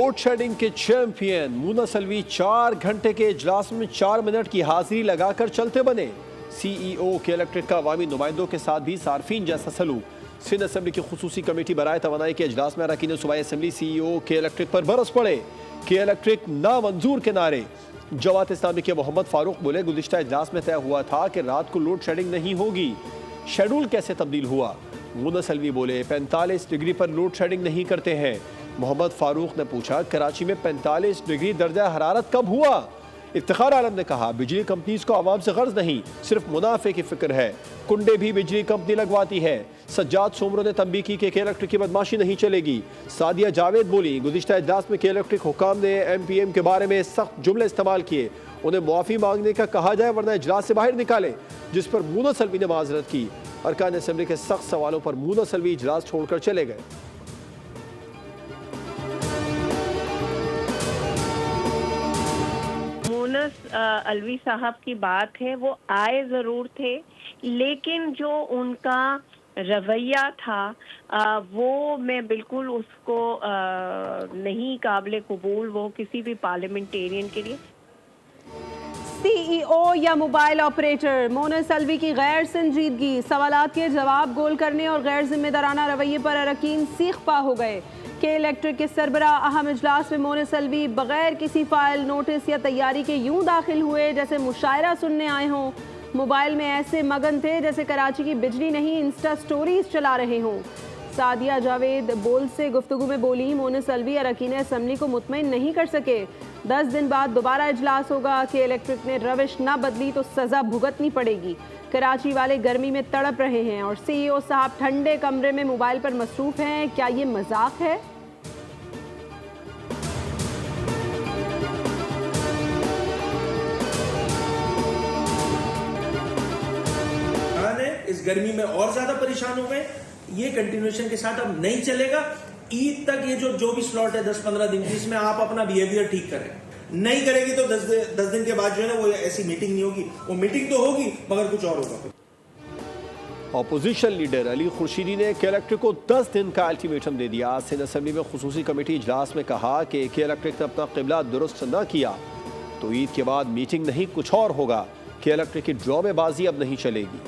Load shedding के champion Munna Salvi 4 घंटे के इजलास में 4 मिनट की हाजिरी लगाकर चलते बने। सीईओ के इलेक्ट्रिक का अवामी नुमाइंदों के साथ भी सार्फिन जैसा सलूक। सिंध असेंबली की खुसूसी कमेटी बराए तवानाई के इजलास में अरकान सूबाई असेंबली सीईओ के इलेक्ट्रिक पर बरस पड़े। के इलेक्ट्रिक नामंजूर के नारे। जमात इस्लामी के मोहम्मद फारूक बोले, गुज़िश्ता इजलास में तय हुआ था कि रात को लोड शेडिंग नहीं होगी, शेड्यूल कैसे तब्दील हुआ। मुन्ना सलवी बोले, 45 डिग्री पर लोड शेडिंग नहीं करते हैं। मोहम्मद फारूक ने पूछा, कराची में 45 डिग्री दर्जा हरारत कब हुआ। इफ्तिखार आलम ने कहा, बिजली कंपनीज को आवाम से गर्ज नहीं, सिर्फ मुनाफे की फिक्र है। कुंडे भी बिजली कंपनी लगवाती है। सज्जाद सोमरो ने तंबीह की कि के इलेक्ट्रिक की बदमाशी नहीं चलेगी। सादिया जावेद बोली, गुज़िश्ता इजलास में के इलेक्ट्रिक हुकाम ने MPM के बारे में सख्त जुमले इस्तेमाल किए, उन्हें मुआफ़ी मांगने का कहा जाए वरना इजलास से बाहर निकाले, जिस पर मुन्ना सलवी ने माजरत की। अरकान असेंबली के सख्त सवालों पर मुन्ना सलवी इजलास छोड़कर चले गए। अलवी साहब की बात है, वो आए ज़रूर थे, लेकिन जो उनका रवैया था वो मैं बिल्कुल उसको नहीं काबिल कबूल वो किसी भी पार्लियामेंटेरियन के लिए। सीईओ या मोबाइल ऑपरेटर मोना सलवी की गैर संजीदगी, सवालात के जवाब गोल करने और गैर जिम्मेदाराना रवैये पर अरकान सीख पा हो गए। के इलेक्ट्रिक के सरबरा अहम इजलास में मोना सलवी बगैर किसी फाइल, नोटिस या तैयारी के यूं दाखिल हुए जैसे मुशायरा सुनने आए हों। मोबाइल में ऐसे मगन थे जैसे कराची की बिजली नहीं इंस्टा स्टोरीज चला रहे हों। सादिया जावेद बोल से गुफ्तगू में बोली, मोना सलवी अरकान असेंबली को मुतमईन नहीं कर सके। 10 दिन बाद दोबारा इजलास होगा। के इलेक्ट्रिक ने रविश न बदली तो सज़ा भुगतनी पड़ेगी। कराची वाले गर्मी में तड़प रहे हैं और सीईओ साहब ठंडे कमरे में मोबाइल पर मसरूफ हैं। क्या ये मजाक है? इस गर्मी में और ज्यादा परेशान हो गए। ये कंटिन्यूएशन के साथ अब नहीं चलेगा। ईद तक ये जो भी स्लॉट है 10-15 दिन की, इसमें आप अपना बिहेवियर ठीक करें। नहीं करेगी तो 10 दिन के बाद जो है ना वो ऐसी मीटिंग नहीं होगी। वो मीटिंग तो होगी मगर कुछ और होगा। अपोजिशन लीडर अली खुर्शीदी ने के इलेक्ट्रिक को 10 दिन का अल्टीमेटम दे दिया। सिंध असेंबली में खुसूसी कमेटी इजलास में कहा कि के इलेक्ट्रिक ने अपना किबला दुरुस्त न किया तो ईद के बाद मीटिंग नहीं कुछ और होगा। के इलेक्ट्रिक की ड्रॉमेबाजी अब नहीं चलेगी।